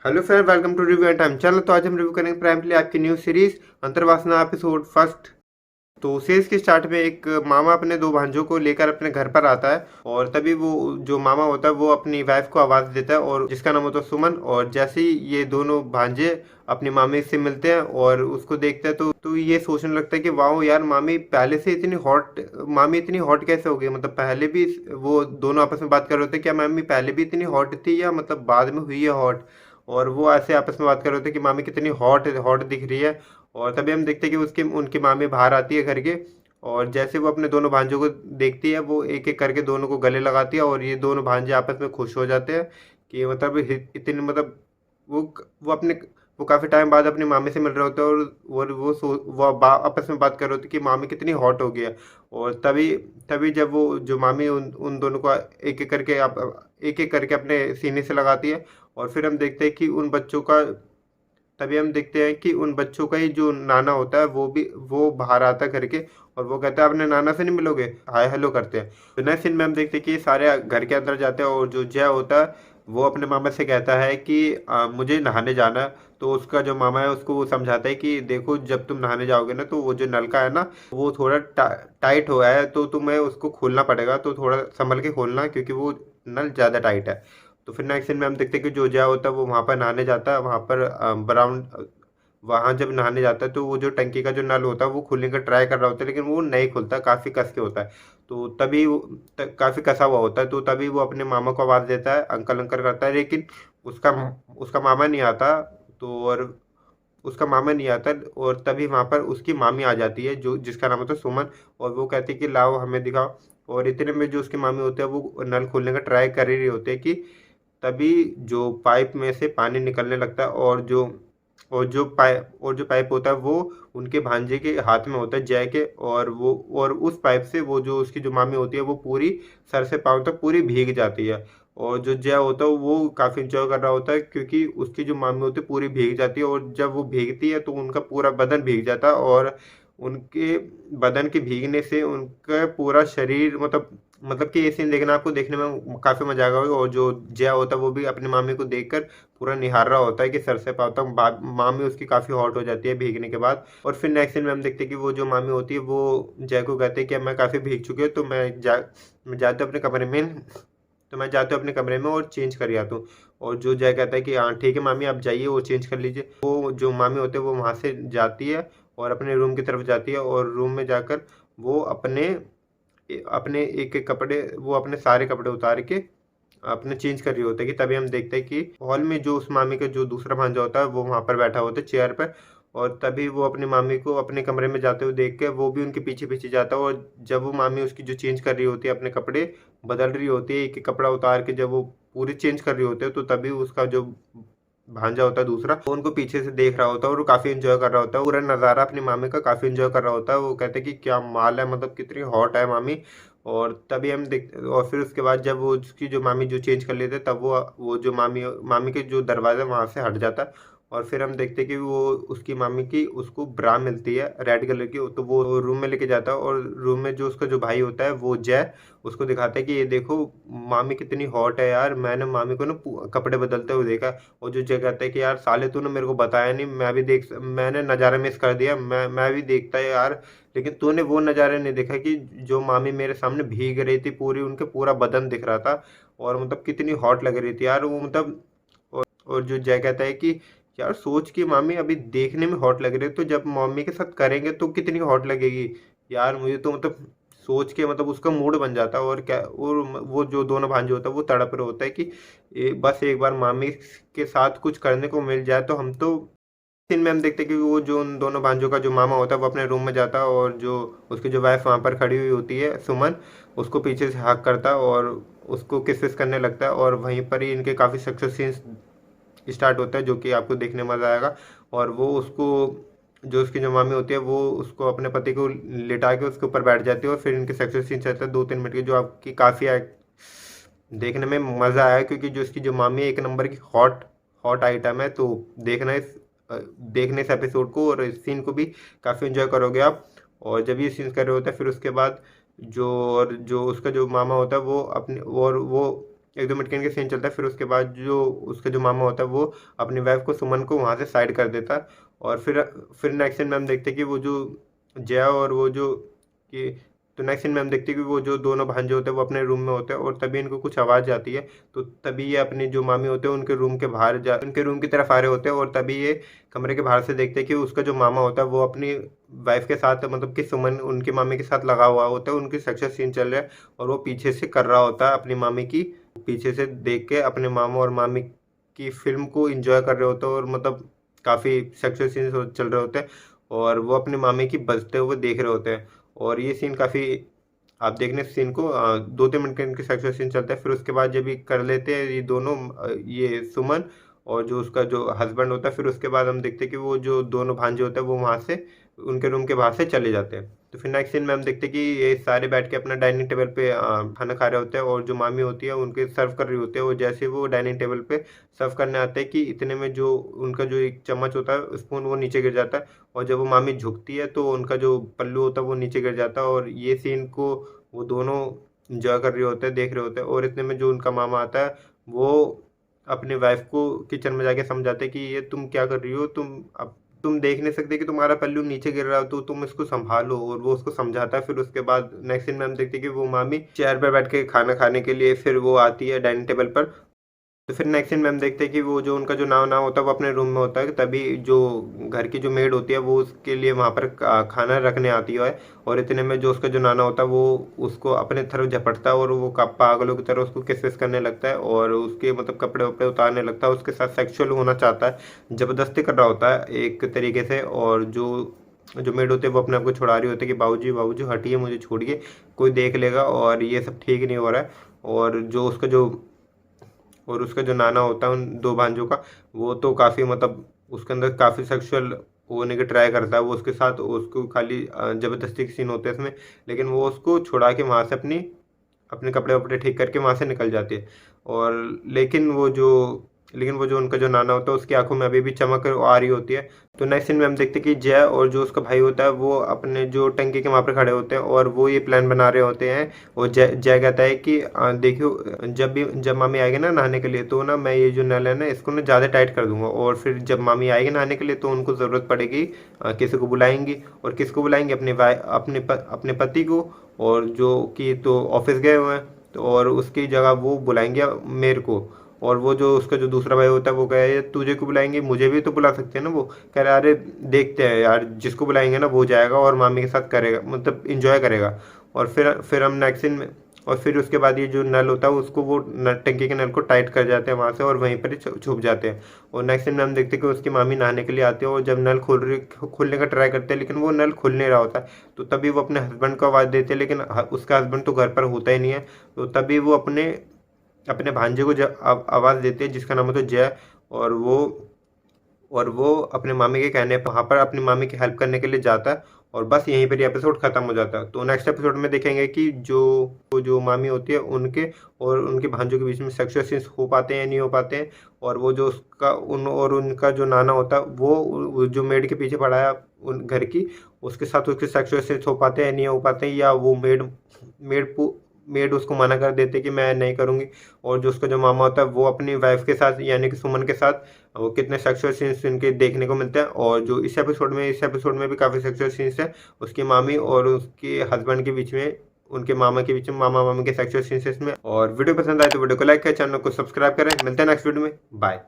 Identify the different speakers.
Speaker 1: Hello friend, welcome to review and time channel. तो आज हम रिव्यू करेंगे प्राइमली आपकी new series Antarvasna episode first. तो सीरीज के स्टार्ट में एक मामा अपने दो भांजों को लेकर अपने घर पर आता है और तभी वो जो मामा होता है वो अपनी वाइफ को आवाज देता है और जिसका नाम होता है सुमन। और जैसे ही ये दोनों भांजे अपनी मामी से मिलते हैं और उसको देखते हैं तो ये सोचने लगता है कि वाह यार, मामी पहले से इतनी हॉट, मामी इतनी हॉट कैसे हो गई। मतलब पहले भी वो दोनों आपस में बात कर रहे होते क्या मामी पहले भी इतनी हॉट थी या मतलब बाद में हुई है हॉट। और वो ऐसे आपस में बात कर रहे होते कि मामी कितनी हॉट हॉट दिख रही है। और तभी हम देखते हैं कि उसकी उनकी मामी बाहर आती है घर के। और जैसे वो अपने दोनों भांजों को देखती है वो एक एक करके दोनों को गले लगाती है और ये दोनों भांजे आपस में खुश हो जाते हैं कि मतलब इतने मतलब वो वो अपने वो काफ़ी टाइम बाद अपनी मामी से मिल रहे होते हैं और आपस में बात कर रहे होते कि मामी कितनी हॉट हो गई है। और तभी तभी जब वो जो मामी उन उन दोनों को एक एक करके अपने सीने से लगाती है। और फिर हम देखते हैं कि उन बच्चों का तभी हम देखते हैं कि उन बच्चों का ही जो नाना होता है वो बाहर आता है घर के। और वो कहता है अपने नाना से नहीं मिलोगे, हाय हेलो करते हैं। तो नेक्स्ट सीन में हम देखते हैं कि सारे घर के अंदर जाते हैं और जो जय होता है वो अपने मामा से कहता है कि मुझे नहाने जाना है। तो उसका जो मामा है उसको वो समझाता है कि देखो जब तुम नहाने जाओगे ना तो वो जो नलका है ना वो थोड़ा टाइट हुआ है तो तुम्हें उसको खोलना पड़ेगा, तो थोड़ा संभल के खोलना क्योंकि वो नल ज़्यादा टाइट है। तो फिर नेक्स्ट सीन में हम देखते हैं कि जो जया होता है वो वहाँ पर नहाने जाता है। वहाँ पर ब्राउन वहाँ जब नहाने जाता है तो वो जो टंकी का जो नल होता है वो खोलने का ट्राई कर रहा होता है लेकिन वो नहीं खुलता, काफ़ी कस के होता है। तो तभी काफ़ी कसा हुआ होता है तो तभी वो अपने मामा को आवाज़ देता है, अंकल अंकल करता है लेकिन उसका उसका मामा नहीं आता। तो और उसका मामा नहीं आता और तभी वहाँ पर उसकी मामी आ जाती है जो जिसका नाम होता है सुमन। और वो कहती है कि लाओ हमें दिखाओ। और इतने में जो उसकी मामी होते हैं वो नल खोलने का ट्राई कर ही रही होते हैं कि तभी जो पाइप में से पानी निकलने लगता है और जो पाइप होता है वो उनके भांजे के हाथ में होता है जय के। और उस पाइप से वो जो उसकी जो मामी होती है वो पूरी सर से पाँव तक पूरी भीग जाती है। और जो जय होता है वो काफ़ी इंजॉय कर रहा होता है क्योंकि उसकी जो मामी होती है पूरी भीग जाती है और जब वो भीगती है तो उनका पूरा बदन भीग जाता है। और उनके बदन के भीगने से उनका पूरा शरीर मतलब कि ये सीन देखना आपको देखने में काफ़ी मजा आएगा। और जो जया होता है वो भी अपनी मामी को देखकर पूरा निहार रहा होता है कि सर से पाँव तक मामी उसकी काफ़ी हॉट हो जाती है भीगने के बाद। और फिर नेक्स्ट सीन में हम देखते हैं कि वो जो मामी होती है वो जय को कहते हैं कि अब मैं काफ़ी भीग चुकी हूँ तो मैं जाते अपने कमरे में तो मैं जाता हूँ अपने कमरे में और चेंज कर आता हूँ। और जो जय कहता है कि हाँ ठीक है मामी आप जाइए और चेंज कर लीजिए। वो जो मामी होते हैं वो वहाँ से जाती है और अपने रूम की तरफ जाती है और रूम में जाकर वो अपने अपने एक एक कपड़े वो अपने सारे कपड़े उतार के अपने चेंज कर रही होते हैं कि तभी हम देखते हैं कि हॉल में जो उस मामी का जो दूसरा भांजा होता है वो वहाँ पर बैठा होता है चेयर पर। और तभी वो अपनी मामी को अपने कमरे में जाते हुए देख के वो भी उनके पीछे पीछे जाता है। और जब वो मामी उसकी जो चेंज कर रही होती है अपने कपड़े बदल रही होती है एक एक कपड़ा उतार के जब वो पूरी चेंज कर रही होती है तो तभी उसका जो भांजा होता है दूसरा वो उनको पीछे से देख रहा होता है और वो काफी इंजॉय कर रहा होता है पूरा नज़ारा अपनी मामी का काफी इंजॉय कर रहा होता है। वो कहते हैं कि क्या माल है, मतलब कितनी हॉट है मामी। और तभी हम देख और फिर उसके बाद जब वो उसकी जो मामी जो चेंज कर लेते हैं तब वो जो मामी मामी के जो दरवाज़ा वहाँ से हट जाता है। और फिर हम देखते हैं कि वो उसकी मामी की उसको ब्रा मिलती है रेड कलर की तो वो रूम में लेके जाता है। और रूम में जो उसका जो भाई होता है वो जय उसको दिखाता है कि ये देखो मामी कितनी हॉट है यार, मैंने मामी को ना कपड़े बदलते हुए देखा। और जो जय कहता है कि यार साले तूने मेरे को बताया नहीं, मैंने नज़ारा मिस कर दिया, मैं भी देखता है यार लेकिन तूने वो नज़ारे नहीं देखा कि जो मामी मेरे सामने भीग रही थी पूरी, उनके पूरा बदन दिख रहा था और मतलब कितनी हॉट लग रही थी यार वो मतलब। और जो जय कहता है कि यार सोच कि मामी अभी देखने में हॉट लग रही है तो जब मम्मी के साथ करेंगे तो कितनी हॉट लगेगी। यार मुझे तो मतलब सोच के मतलब उसका मूड बन जाता है। और क्या और वो जो दोनों भांजे होता है वो तड़प रहे होता है कि बस एक बार मामी के साथ कुछ करने को मिल जाए तो हम तो। सीन में हम देखते हैं कि वो जो उन दोनों भांजों का जो मामा होता है वो अपने रूम में जाता है और जो उसकी जो वाइफ वहाँ पर खड़ी हुई होती है सुमन उसको पीछे से हक करता है और उसको किस विस करने लगता है। और वहीं पर ही इनके काफ़ी सक्सेस सीन्स स्टार्ट होता है जो कि आपको देखने में मज़ा आएगा। और वो उसको जो उसकी जो मामी होती है वो उसको अपने पति को लिटा के उसके ऊपर बैठ जाती है और फिर इनके सक्सेस सीन चलते हैं 2-3 मिनट की जो आपकी काफ़ी देखने में मज़ा आया क्योंकि जो इसकी जो मामी है एक नंबर की हॉट हॉट आइटम है। तो देखने इस एपिसोड को और इस सीन को भी काफ़ी इंजॉय करोगे आप। और जब ये सीन कर रहे होते हैं फिर उसके बाद जो और जो उसका जो मामा होता है वो अपने और वो 1-2 मिनट के इनके सीन चलता है। फिर उसके बाद जो उसका जो मामा होता है वो अपनी वाइफ को सुमन को वहाँ से साइड कर देता है। और फिर नेक्स्ट सीन में हम देखते हैं कि वो जो जया और वो जो कि तो नेक्स्ट सीन में हम देखते हैं कि वो जो दोनों भांजे होते हैं वो अपने रूम में होते हैं और तभी इनको कुछ आवाज़ आती है। तो तभी ये अपनी जो मामी होते हैं उनके रूम के बाहर जा उनके रूम की तरफ आ रहे होते हैं और तभी ये कमरे के बाहर से देखते हैं कि उसका जो मामा होता है वो अपनी वाइफ के साथ मतलब कि सुमन उनकी मामी के साथ लगा हुआ होता है, उनकी सेक्सुअल सीन चल रहा है और वो पीछे से कर रहा होता है अपनी मामी की, पीछे से देख के अपने मामा और मामी की फिल्म को एंजॉय कर रहे होते हैं और मतलब काफ़ी सेक्सुअल सीन चल रहे होते हैं और वो अपनी मामी की बजते हुए देख रहे होते हैं। और ये सीन काफ़ी आप देखने सीन को 2-3 मिनट का इनके सेक्सुअल सीन चलता है। फिर उसके बाद जब ये कर लेते हैं ये दोनों ये सुमन और जो उसका जो हस्बैंड होता है, फिर उसके बाद हम देखते हैं कि वो जो दोनों भांजे होते हैं वो वहाँ से उनके रूम के बाहर से चले जाते हैं। तो फिर नेक्स्ट सीन में हम देखते हैं कि ये सारे बैठ के अपना डाइनिंग टेबल पे खाना खा रहे होते हैं और जो मामी होती है उनके सर्व कर रही होती है। वो जैसे वो डाइनिंग टेबल पे सर्व करने आते हैं कि इतने में जो उनका जो एक चम्मच होता है स्पून वो नीचे गिर जाता है और जब वो मामी झुकती है तो उनका जो पल्लू होता है वो नीचे गिर जाता है। और ये सीन को वो दोनों एंजॉय कर रहे होते हैं, देख रहे होते हैं और इतने में जो उनका मामा आता है वो अपनी वाइफ को किचन में जाके समझाते कि ये तुम क्या कर रही हो, तुम देख नहीं सकते कि तुम्हारा पल्लू नीचे गिर रहा हो तो तुम इसको संभालो। और वो उसको समझाता है। फिर उसके बाद नेक्स्ट सीन में हम देखते हैं कि वो मामी चेयर पर बैठ के खाना खाने के लिए फिर वो आती है डाइनिंग टेबल पर। तो फिर नेक्स्ट सीन में हम देखते हैं कि वो जो उनका जो नाव होता है वो अपने रूम में होता है, तभी जो घर की जो मेड होती है वो उसके लिए वहाँ पर खाना रखने आती है। और इतने में जो उसका जो नाना होता है वो उसको अपने तरफ झपटता है और वो पागलों की तरह उसको किस विस करने लगता है और उसके मतलब कपड़े वपड़े उतारने लगता है, उसके साथ सेक्सुअल होना चाहता है, ज़बरदस्ती कर रहा होता है एक तरीके से। और जो जो मेड होते हैं वो अपने आप को छुड़ा रही होती है कि बाबूजी बाबूजी हटिए, मुझे छोड़िए, कोई देख लेगा और ये सब ठीक नहीं हो रहा है। और उसका जो नाना होता है उन दो भांजों का, वो तो काफ़ी मतलब उसके अंदर काफ़ी सेक्सुअल होने की ट्राई करता है। वो उसके साथ उसको खाली ज़बरदस्ती के सीन होते हैं इसमें, लेकिन वो उसको छुड़ा के वहाँ से अपने कपड़े वपड़े ठीक करके वहाँ से निकल जाती है। और लेकिन वो जो उनका जो नाना होता है उसकी आंखों में अभी भी चमक आ रही होती है। तो नेक्स्ट सीन में हम देखते हैं कि जय और जो उसका भाई होता है वो अपने जो टंकी के वहाँ पर खड़े होते हैं और वो ये प्लान बना रहे होते हैं। और जय कहता है कि देखियो, जब मामी आएगी ना नहाने के लिए तो ना मैं ये जो नल है ना इसको ना ज़्यादा टाइट कर दूंगा और फिर जब मामी आएगी नहाने के लिए तो उनको ज़रूरत पड़ेगी किसी को बुलाएंगी। और किसको बुलाएंगे? अपने पति को, और जो कि तो ऑफिस गए हुए हैं तो और उसकी जगह वो बुलाएंगे मेरे को। और वो जो उसका जो दूसरा भाई होता है वो कहे तुझे को बुलाएंगे, मुझे भी तो बुला सकते हैं ना। वो कह रहा है अरे देखते हैं यार, जिसको बुलाएंगे ना वो जाएगा और मामी के साथ करेगा, मतलब इंजॉय करेगा। और फिर हम नेक्स्ट सीन में और फिर उसके बाद ये जो नल होता है उसको वो टंकी के नल को टाइट कर जाते हैं वहाँ से और वहीं पर ही छुप जाते हैं। और नेक्स्ट सीन में हम देखते हैं कि उसकी मामी नहाने के लिए आती है और जब नल खोलने का ट्राई करते हैं लेकिन वो नल खुल नहीं रहा होता है। तो तभी वो अपने हस्बैंड को आवाज़ देते हैं, लेकिन उसका हस्बैंड तो घर पर होता ही नहीं है। तो तभी वो अपने अपने भांजे को आवाज़ देते हैं जिसका नाम होता है जय। और वो अपने मामी के कहने पर वहाँ पर अपनी मामी की हेल्प करने के लिए जाता है। और बस यहीं पर ये एपिसोड खत्म हो जाता है। तो नेक्स्ट एपिसोड में देखेंगे कि जो मामी होती है उनके और उनके भांजों के बीच में सेक्सुअल सीन्स हो पाते हैं या नहीं हो पाते हैं। और वो जो उनका जो नाना होता है वो जो मेड के पीछे पड़ा है उन घर की, उसके साथ उसके सेक्सुअल सीन्स हो पाते हैं नहीं हो पाते हैं, या वो मेड मेड उसको मना कर देते कि मैं नहीं करूँगी। और जो उसका जो मामा होता है वो अपनी वाइफ के साथ यानी कि सुमन के साथ वो कितने सेक्सुअल सीन्स इनके देखने को मिलते हैं। और जो इस एपिसोड में भी काफ़ी सेक्सुअल सीन्स हैं उसकी मामी और उसके हस्बैंड के बीच में, उनके मामा के बीच में, मामा मामी के सेक्सुअल सीन्स इसमें। और वीडियो पसंद आए तो वीडियो को लाइक करें, चैनल को सब्सक्राइब करें। मिलते हैं नेक्स्ट वीडियो में, बाय।